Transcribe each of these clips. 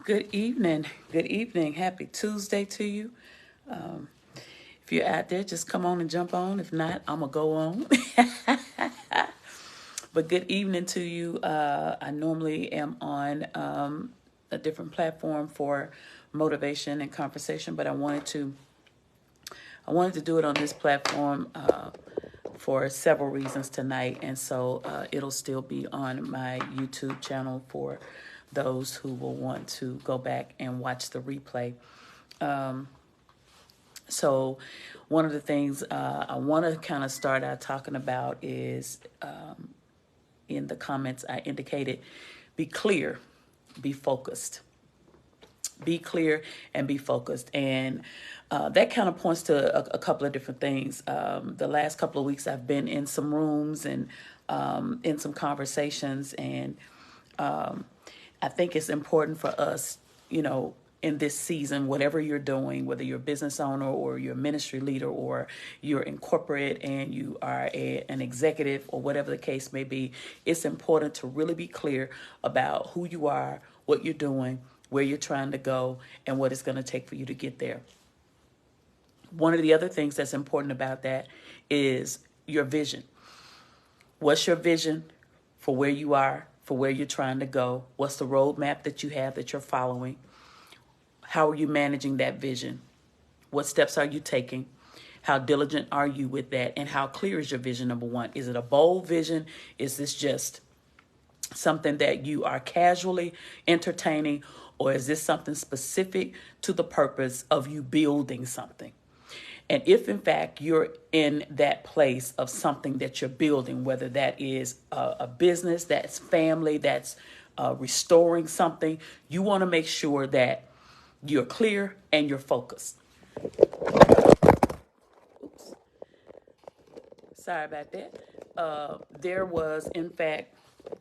Good evening. Good evening. Happy Tuesday to you. If you're out there, just come on and jump on. If not, I'm going to go on. But good evening to you. I normally am on a different platform for motivation and conversation, but I wanted to do it on this platform for several reasons tonight. And so it'll still be on my YouTube channel for those who will want to go back and watch the replay. So one of the things I want to kind of start out talking about is in the comments I indicated, be clear, be focused. Be clear and be focused. And that kind of points to a couple of different things. The last couple of weeks I've been in some rooms and in some conversations, and I think it's important for us, in this season, whatever you're doing, whether you're a business owner or you're a ministry leader or you're in corporate and you are an executive or whatever the case may be, it's important to really be clear about who you are, what you're doing, where you're trying to go, and what it's going to take for you to get there. One of the other things that's important about that is your vision. What's your vision for where you are, for where you're trying to go? What's the roadmap that you have that you're following? How are you managing that vision? What steps are you taking? How diligent are you with that? And how clear is your vision, number one? Is it a bold vision? Is this just something that you are casually entertaining? Or is this something specific to the purpose of you building something? And if, in fact, you're in that place of something that you're building, whether that is a business, that's family, that's restoring something, you want to make sure that you're clear and you're focused. Oops. Sorry about that. There was, in fact,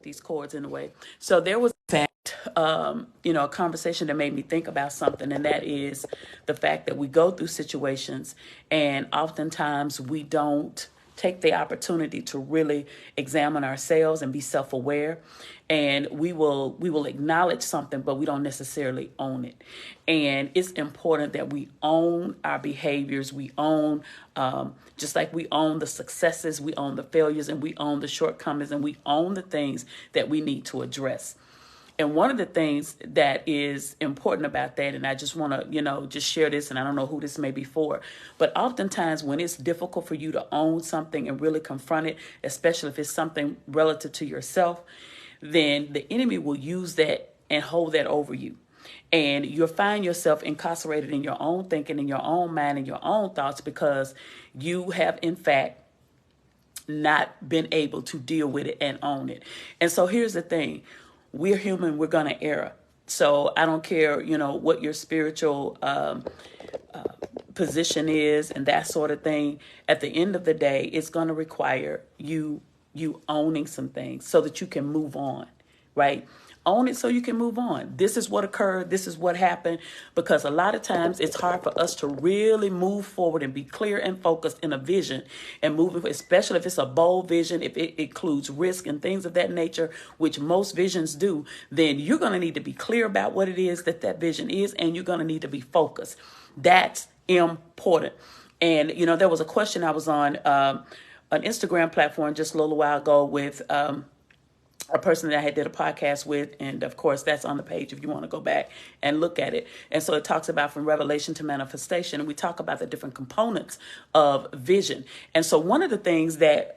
these cords in the way. So there was, in fact, a conversation that made me think about something, and that is the fact that we go through situations and oftentimes we don't take the opportunity to really examine ourselves and be self-aware, and we will acknowledge something, but we don't necessarily own it. And it's important that we own our behaviors. We own, just like we own the successes, we own the failures, and we own the shortcomings, and we own the things that we need to address. And one of the things that is important about that, and I just want to, just share this, and I don't know who this may be for, but oftentimes when it's difficult for you to own something and really confront it, especially if it's something relative to yourself, then the enemy will use that and hold that over you. And you'll find yourself incarcerated in your own thinking, in your own mind, and your own thoughts, because you have, in fact, not been able to deal with it and own it. And so here's the thing. We're human. We're going to err. So I don't care, what your spiritual position is and that sort of thing. At the end of the day, it's going to require you owning some things so that you can move on, right? Own it so you can move on. This is what occurred. This is what happened. Because a lot of times it's hard for us to really move forward and be clear and focused in a vision and moving, especially if it's a bold vision, if it includes risk and things of that nature, which most visions do, then you're going to need to be clear about what it is that vision is, and you're going to need to be focused. That's important. And, there was a question I was on an Instagram platform just a little while ago with a person that I had did a podcast with, and of course that's on the page if you want to go back and look at it. And so it talks about from revelation to manifestation, and we talk about the different components of vision. And so one of the things that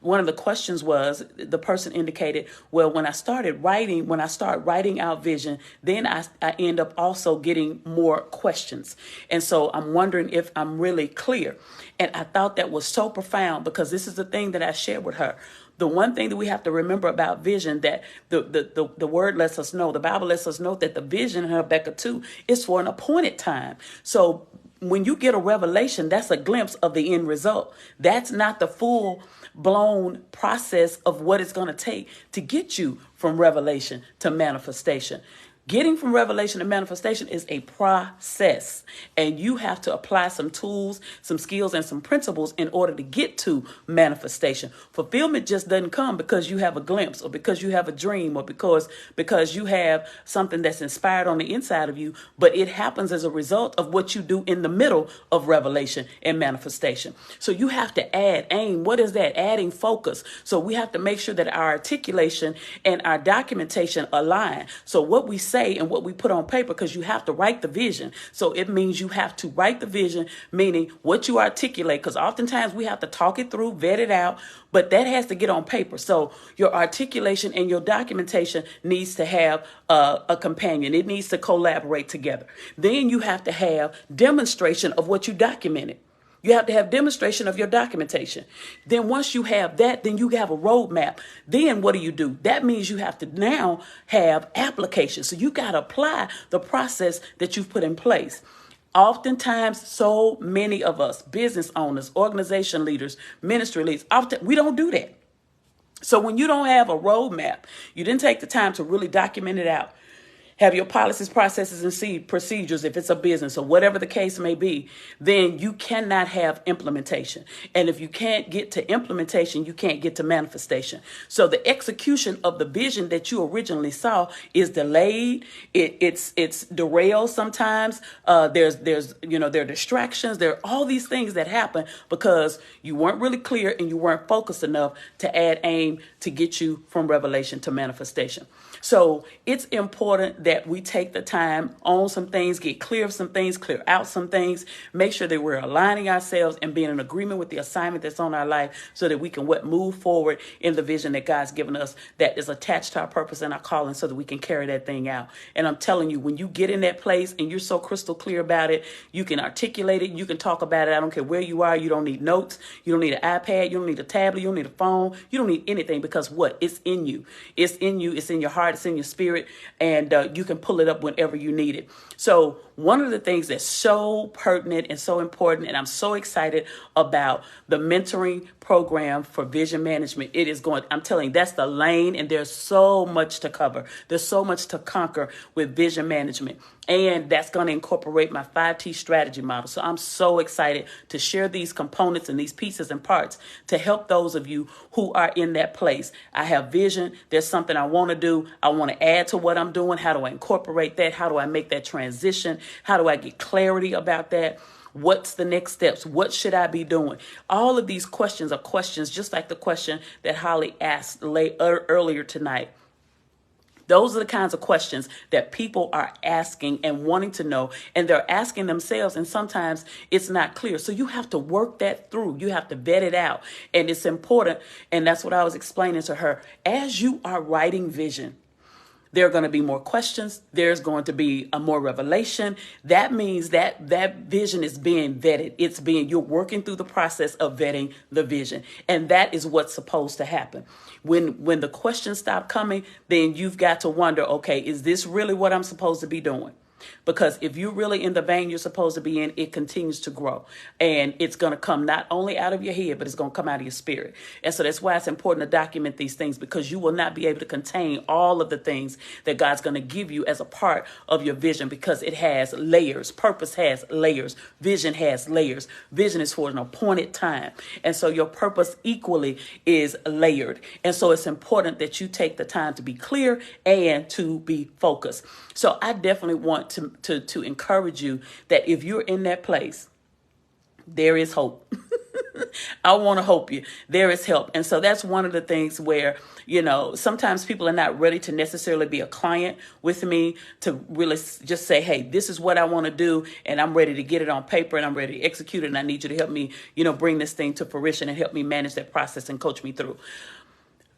one of the questions was, the person indicated, well, when I start writing out vision, then I end up also getting more questions. And so I'm wondering if I'm really clear. And I thought that was so profound, because this is the thing that I shared with her. The one thing that we have to remember about vision, that the word lets us know, the Bible lets us know that the vision in Habakkuk 2 is for an appointed time. So when you get a revelation, that's a glimpse of the end result. That's not the full blown process of what it's going to take to get you from revelation to manifestation. Getting from revelation to manifestation is a process, and you have to apply some tools, some skills, and some principles in order to get to manifestation. Fulfillment just doesn't come because you have a glimpse, or because you have a dream, or because you have something that's inspired on the inside of you, but it happens as a result of what you do in the middle of revelation and manifestation. So you have to add aim. What is that? Adding focus. So we have to make sure that our articulation and our documentation align. So what we say and what we put on paper, because you have to write the vision. So it means you have to write the vision, meaning what you articulate, because oftentimes we have to talk it through, vet it out, but that has to get on paper. So your articulation and your documentation needs to have a companion. It needs to collaborate together. Then you have to have demonstration of what you documented. You have to have demonstration of your documentation. Then once you have that, then you have a roadmap. Then what do? That means you have to now have application. So you got to apply the process that you've put in place. Oftentimes, so many of us, business owners, organization leaders, ministry leaders, often we don't do that. So when you don't have a roadmap, you didn't take the time to really document it out, have your policies, processes, and procedures, if it's a business or whatever the case may be, then you cannot have implementation. And if you can't get to implementation, you can't get to manifestation. So the execution of the vision that you originally saw is delayed. It's derailed sometimes. There are distractions. There are all these things that happen because you weren't really clear and you weren't focused enough to add aim to get you from revelation to manifestation. So it's important that we take the time on some things, get clear of some things, clear out some things, make sure that we're aligning ourselves and being in agreement with the assignment that's on our life so that we can move forward in the vision that God's given us that is attached to our purpose and our calling so that we can carry that thing out. And I'm telling you, when you get in that place and you're so crystal clear about it, you can articulate it, you can talk about it. I don't care where you are. You don't need notes. You don't need an iPad. You don't need a tablet. You don't need a phone. You don't need anything because what? It's in you. It's in you. It's in your heart. It's in your spirit, and you can pull it up whenever you need it. So one of the things that's so pertinent and so important, and I'm so excited about the mentoring program for vision management. I'm telling you, that's the lane, and there's so much to cover. There's so much to conquer with vision management. And that's going to incorporate my 5T strategy model. So I'm so excited to share these components and these pieces and parts to help those of you who are in that place. I have vision. There's something I want to do. I want to add to what I'm doing. How do I incorporate that? How do I make that transition? How do I get clarity about that? What's the next steps? What should I be doing? All of these questions are questions just like the question that Holly asked earlier tonight. Those are the kinds of questions that people are asking and wanting to know, and they're asking themselves, and sometimes it's not clear. So you have to work that through. You have to vet it out, and it's important, and that's what I was explaining to her. As you are writing vision, there are going to be more questions. There's going to be a more revelation. That means that vision is being vetted. You're working through the process of vetting the vision. And that is what's supposed to happen. When the questions stop coming, then you've got to wonder, okay, is this really what I'm supposed to be doing? Because if you're really in the vein you're supposed to be in, it continues to grow. And it's going to come not only out of your head, but it's going to come out of your spirit. And so that's why it's important to document these things, because you will not be able to contain all of the things that God's going to give you as a part of your vision, because it has layers. Purpose has layers. Vision has layers. Vision is for an appointed time. And so your purpose equally is layered. And so it's important that you take the time to be clear and to be focused. So I definitely want to encourage you that if you're in that place, there is hope. I want to hope you. There is help. And so that's one of the things where, sometimes people are not ready to necessarily be a client with me to really just say, hey, this is what I want to do, and I'm ready to get it on paper, and I'm ready to execute it, and I need you to help me, bring this thing to fruition and help me manage that process and coach me through.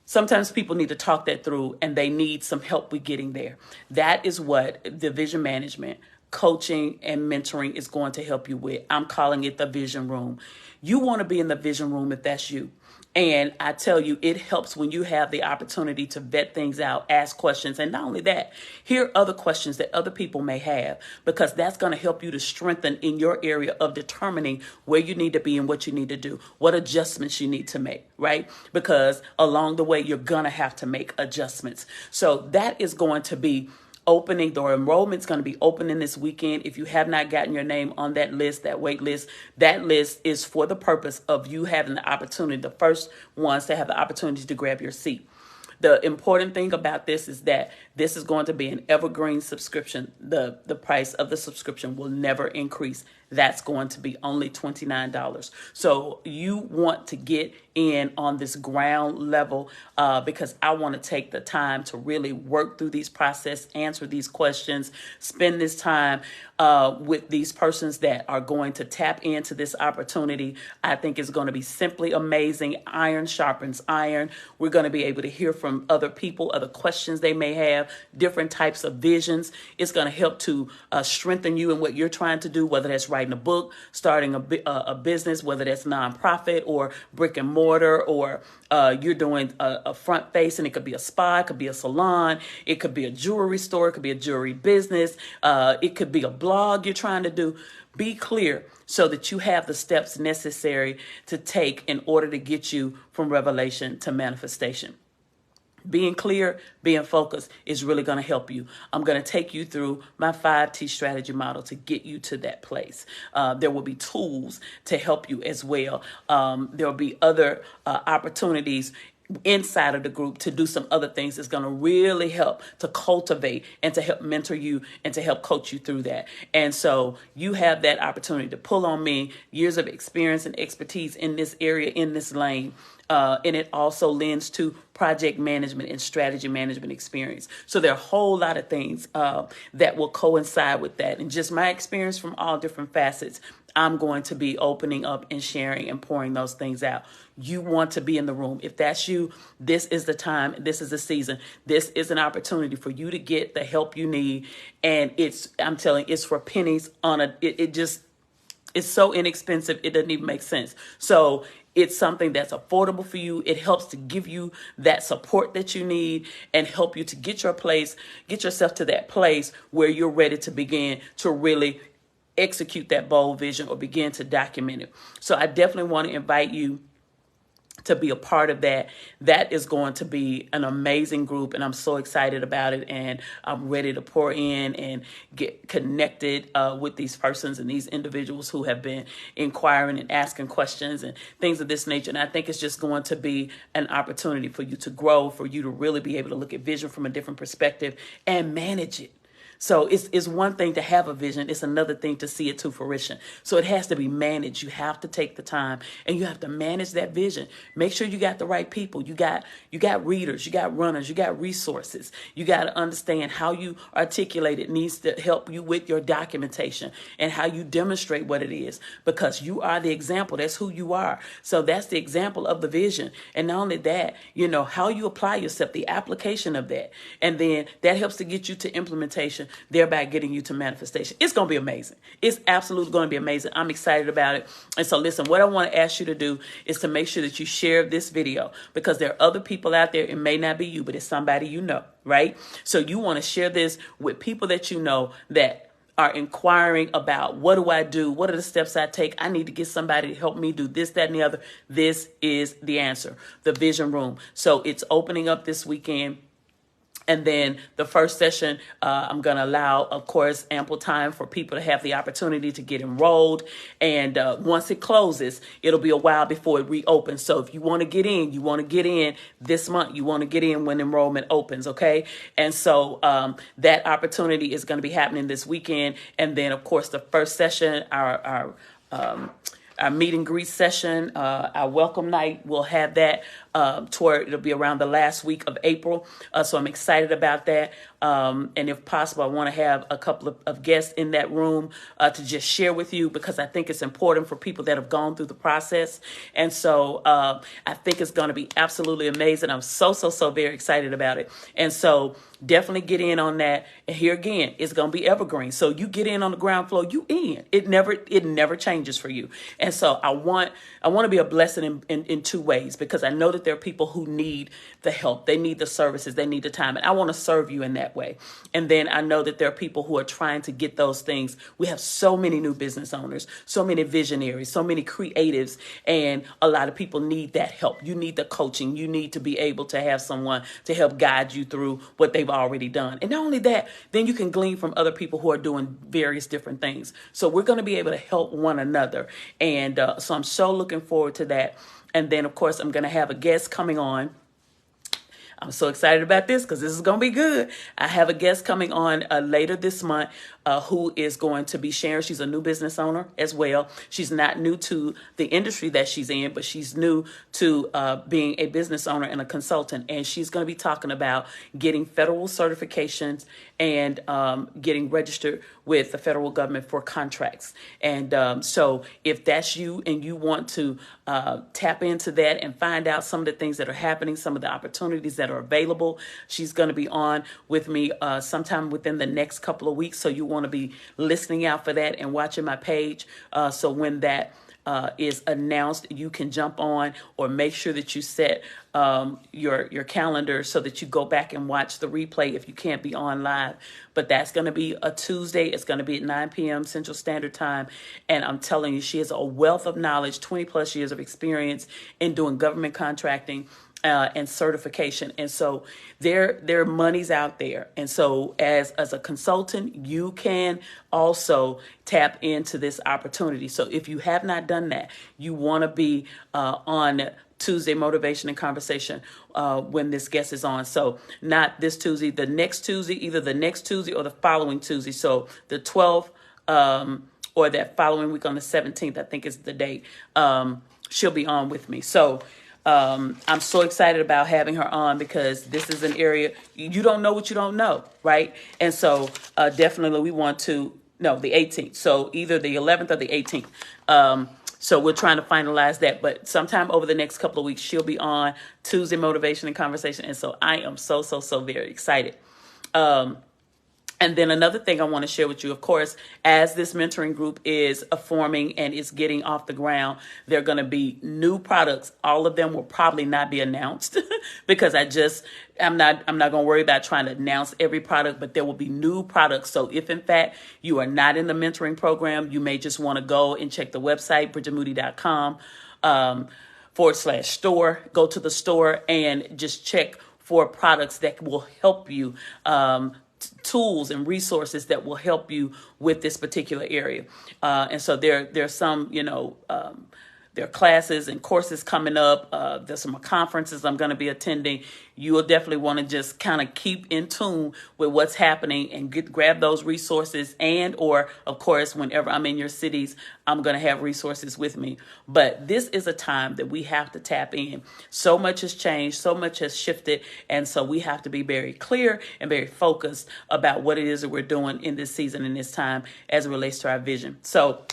Sometimes people need to talk that through, and they need some help with getting there. That is what the vision management, coaching, and mentoring is going to help you with. I'm calling it the vision room. You want to be in the vision room if that's you. And I tell you, it helps when you have the opportunity to vet things out, ask questions. And not only that, hear other questions that other people may have, because that's going to help you to strengthen in your area of determining where you need to be and what you need to do, what adjustments you need to make, right? Because along the way, you're going to have to make adjustments. So that is going to be opening, the enrollment's going to be opening this weekend. If you have not gotten your name on that list, that wait list, that list is for the purpose of you having the opportunity, the first ones to have the opportunity to grab your seat. The important thing about this is that this is going to be an evergreen subscription. The price of the subscription will never increase. That's going to be only $29. So you want to get in on this ground level because I want to take the time to really work through these process, answer these questions, spend this time with these persons that are going to tap into this opportunity. I think it's going to be simply amazing. Iron sharpens iron. We're going to be able to hear from other people, other questions they may have, different types of visions. It's going to help to strengthen you in what you're trying to do, whether that's writing a book, starting a business, whether that's nonprofit or brick and mortar, or you're doing a front face, and it could be a spa, it could be a salon, it could be a jewelry store, it could be a jewelry business, it could be a blog you're trying to do. Be clear so that you have the steps necessary to take in order to get you from revelation to manifestation. Being clear, being focused is really going to help you. I'm going to take you through my 5T strategy model to get you to that place. There will be tools to help you as well. There will be other opportunities inside of the group to do some other things that's going to really help to cultivate and to help mentor you and to help coach you through that. And so you have that opportunity to pull on me, years of experience and expertise in this area, in this lane. And it also lends to project management and strategy management experience. So there are a whole lot of things that will coincide with that. And just my experience from all different facets, I'm going to be opening up and sharing and pouring those things out. You want to be in the room. If that's you, this is the time. This is the season. This is an opportunity for you to get the help you need. And I'm telling you, it's for pennies on it's so inexpensive. It doesn't even make sense. So it's something that's affordable for you. It helps to give you that support that you need and help you to get yourself to that place where you're ready to begin to really execute that bold vision or begin to document it. So I definitely want to invite you to be a part of that. That is going to be an amazing group, and I'm so excited about it, and I'm ready to pour in and get connected with these persons and these individuals who have been inquiring and asking questions and things of this nature. And I think it's just going to be an opportunity for you to grow, for you to really be able to look at vision from a different perspective and manage it. So it's one thing to have a vision. It's another thing to see it to fruition. So it has to be managed. You have to take the time and you have to manage that vision. Make sure you got the right people. You got readers, you got runners, you got resources. You got to understand how you articulate it needs to help you with your documentation and how you demonstrate what it is, because you are the example. That's who you are. So that's the example of the vision. And not only that, how you apply yourself, the application of that. And then that helps to get you to implementation, thereby getting you to manifestation. It's going to be amazing. It's absolutely going to be amazing. I'm excited about it. And so listen, what I want to ask you to do is to make sure that you share this video, because there are other people out there. It may not be you, but it's somebody you know, right? So you want to share this with people that you know that are inquiring about, what do I do? What are the steps I take? I need to get somebody to help me do this, that, and the other. This is the answer, the Vision Room. So it's opening up this weekend. And then the first session, I'm going to allow, of course, ample time for people to have the opportunity to get enrolled. And once it closes, it'll be a while before it reopens. So if you want to get in, you want to get in this month. You want to get in when enrollment opens, okay? And so that opportunity is going to be happening this weekend. And then, of course, the first session, our meet and greet session, our welcome night, we'll have that it'll be around the last week of April. So I'm excited about that. And if possible, I want to have a couple of guests in that room to just share with you, because I think it's important for people that have gone through the process. And so I think it's going to be absolutely amazing. I'm so very excited about it. And so definitely get in on that. And here again, it's going to be evergreen. So you get in on the ground floor, you in. It never changes for you. And so I want to be a blessing in two ways, because I know that there are people who need the help. They need the services. They need the time. And I want to serve you in that way. And then I know that there are people who are trying to get those things. We have so many new business owners, so many visionaries, so many creatives, and a lot of people need that help. You need the coaching. You need to be able to have someone to help guide you through what they've already done. And not only that, then you can glean from other people who are doing various different things. So we're going to be able to help one another. And so I'm so looking forward to that. And then, of course, I'm going to have a guest coming on. I'm so excited about this because this is going to be good. I have a guest coming on later this month who is going to be sharing. She's a new business owner as well. She's not new to the industry that she's in, but she's new to being a business owner and a consultant. And she's going to be talking about getting federal certifications and getting registered with the federal government for contracts. And so if that's you and you want to tap into that and find out some of the things that are happening, some of the opportunities that are available, she's going to be on with me sometime within the next couple of weeks. So you want to be listening out for that and watching my page. So when that is announced, you can jump on, or make sure that you set your calendar so that you go back and watch the replay if you can't be on live. But that's going to be a Tuesday. It's going to be at 9 p.m. Central Standard Time. And I'm telling you, she has a wealth of knowledge, 20 plus years of experience in doing government contracting and certification. And so there are monies out there. And so as a consultant, you can also tap into this opportunity. So if you have not done that, you want to be on Tuesday Motivation and Conversation when this guest is on. So not this Tuesday, the next Tuesday, either the next Tuesday or the following Tuesday. So the 12th or that following week on the 17th, I think is the date. She'll be on with me. So I'm so excited about having her on because this is an area you don't know what you don't know, right? And so definitely we want to, no, the 18th. So either the 11th or the 18th. So we're trying to finalize that, but sometime over the next couple of weeks, she'll be on Tuesday Motivation and Conversation. And so I am so very excited. And then another thing I want to share with you, of course, as this mentoring group is forming and is getting off the ground, there are going to be new products. All of them will probably not be announced because I'm not going to worry about trying to announce every product, but there will be new products. So if in fact you are not in the mentoring program, you may just want to go and check the website, bridgetmoody.com /store. Go to the store and just check for products that will help you, tools and resources that will help you with this particular area. And so there's some, there are classes and courses coming up. There's some conferences I'm going to be attending. You will definitely want to just kind of keep in tune with what's happening and grab those resources. And, or of course, whenever I'm in your cities, I'm going to have resources with me. But this is a time that we have to tap in. So much has changed. So much has shifted. And so we have to be very clear and very focused about what it is that we're doing in this season and this time as it relates to our vision. So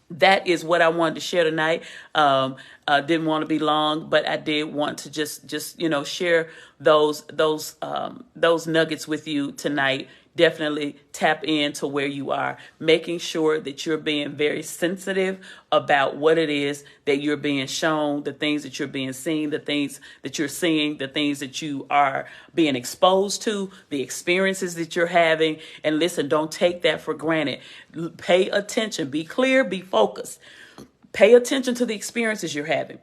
that is what I wanted to share tonight. Didn't want to be long, but I did want to just share those nuggets with you tonight. Definitely tap into where you are, making sure that you're being very sensitive about what it is that you're being shown, the things that you're being seen, the things that you're seeing, the things that you are being exposed to, the experiences that you're having. And listen, don't take that for granted. Pay attention, be clear, be focused. Pay attention to the experiences you're having.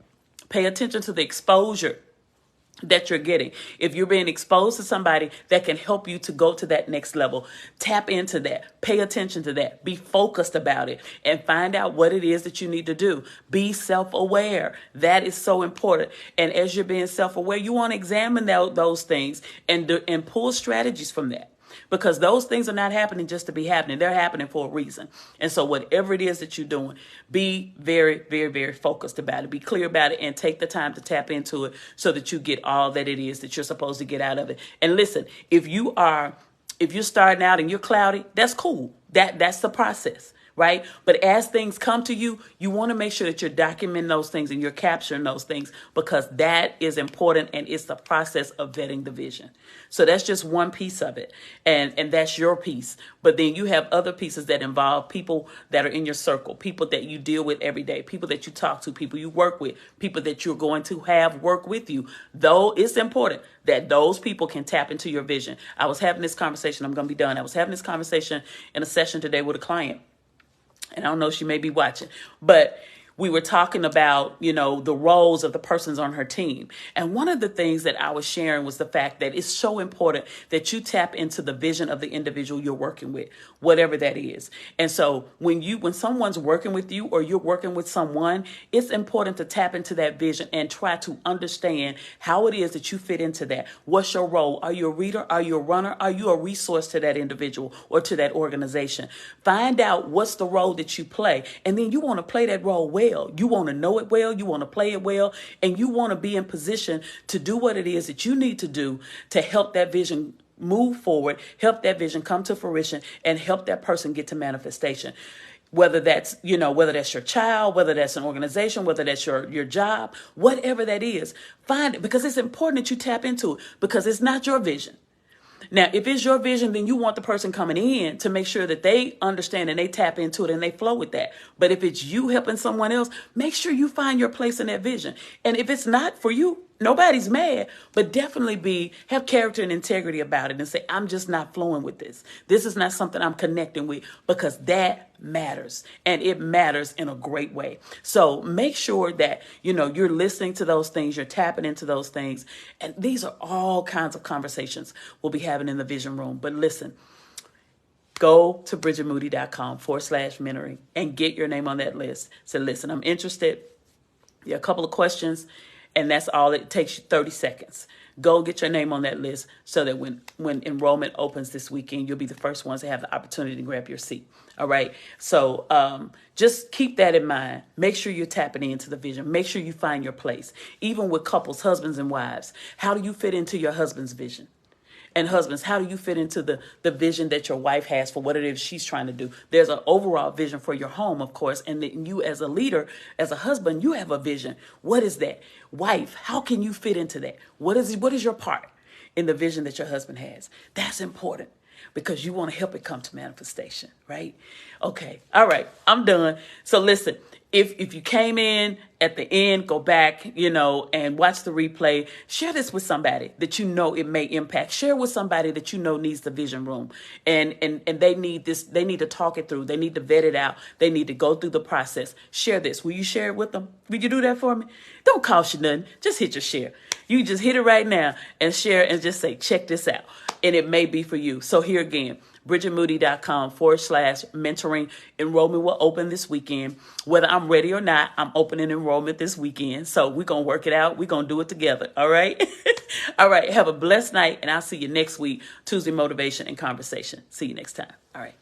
Pay attention to the exposure that you're getting. If you're being exposed to somebody that can help you to go to that next level, tap into that, pay attention to that, be focused about it, and find out what it is that you need to do. Be self-aware. That is so important. And as you're being self-aware, you want to examine those things and pull strategies from that. Because those things are not happening just to be happening. They're happening for a reason. And so whatever it is that you're doing, be very, very, very focused about it. Be clear about it and take the time to tap into it so that you get all that it is that you're supposed to get out of it. And listen, if you're starting out and you're cloudy, that's cool. That's the process. right? But as things come to you, you want to make sure that you're documenting those things and you're capturing those things, because that is important, and it's the process of vetting the vision. So that's just one piece of it, and that's your piece. But then you have other pieces that involve people that are in your circle, people that you deal with every day, people that you talk to, people you work with, people that you're going to have work with you. Though it's important that those people can tap into your vision. I was having this conversation, I'm going to be done. I was having this conversation in a session today with a client, and I don't know, she may be watching, but we were talking about, the roles of the persons on her team. And one of the things that I was sharing was the fact that it's so important that you tap into the vision of the individual you're working with, whatever that is. And so when someone's working with you or you're working with someone, it's important to tap into that vision and try to understand how it is that you fit into that. What's your role? Are you a reader? Are you a runner? Are you a resource to that individual or to that organization? Find out what's the role that you play. And then you want to play that role well. You want to know it well, you want to play it well, and you want to be in position to do what it is that you need to do to help that vision move forward, help that vision come to fruition, and help that person get to manifestation. Whether that's your child, whether that's an organization, whether that's your job, whatever that is, find it, because it's important that you tap into it, because it's not your vision. Now, if it's your vision, then you want the person coming in to make sure that they understand and they tap into it and they flow with that. But if it's you helping someone else, make sure you find your place in that vision. And if it's not for you, nobody's mad, but definitely have character and integrity about it and say, I'm just not flowing with this. This is not something I'm connecting with, because that matters, and it matters in a great way. So make sure that, you're listening to those things, you're tapping into those things. And these are all kinds of conversations we'll be having in the vision room. But listen, go to bridgetmoody.com/mentoring and get your name on that list. So listen, I'm interested. Yeah, a couple of questions. And that's all. It takes you 30 seconds. Go get your name on that list so that when enrollment opens this weekend, you'll be the first ones to have the opportunity to grab your seat. All right. So just keep that in mind. Make sure you're tapping into the vision. Make sure you find your place. Even with couples, husbands and wives, how do you fit into your husband's vision? And husbands, how do you fit into the vision that your wife has for what it is she's trying to do? There's an overall vision for your home, of course. And then you as a leader, as a husband, you have a vision. What is that? Wife, how can you fit into that? What is your part in the vision that your husband has? That's important, because you want to help it come to manifestation, right? Okay. All right. I'm done. So listen, if you came in at the end, go back, and watch the replay. Share this with somebody that it may impact. Share with somebody that needs the vision room. And they need this. They need to talk it through. They need to vet it out. They need to go through the process. Share this. Will you share it with them? Will you do that for me? Don't cost you nothing. Just hit your share. You just hit it right now and share and just say, check this out. And it may be for you. So here again, bridgetmoody.com/mentoring. Enrollment will open this weekend. Whether I'm ready or not, I'm opening enrollment this weekend. So we're going to work it out. We're going to do it together. All right. All right. Have a blessed night. And I'll see you next week, Tuesday Motivation and Conversation. See you next time. All right.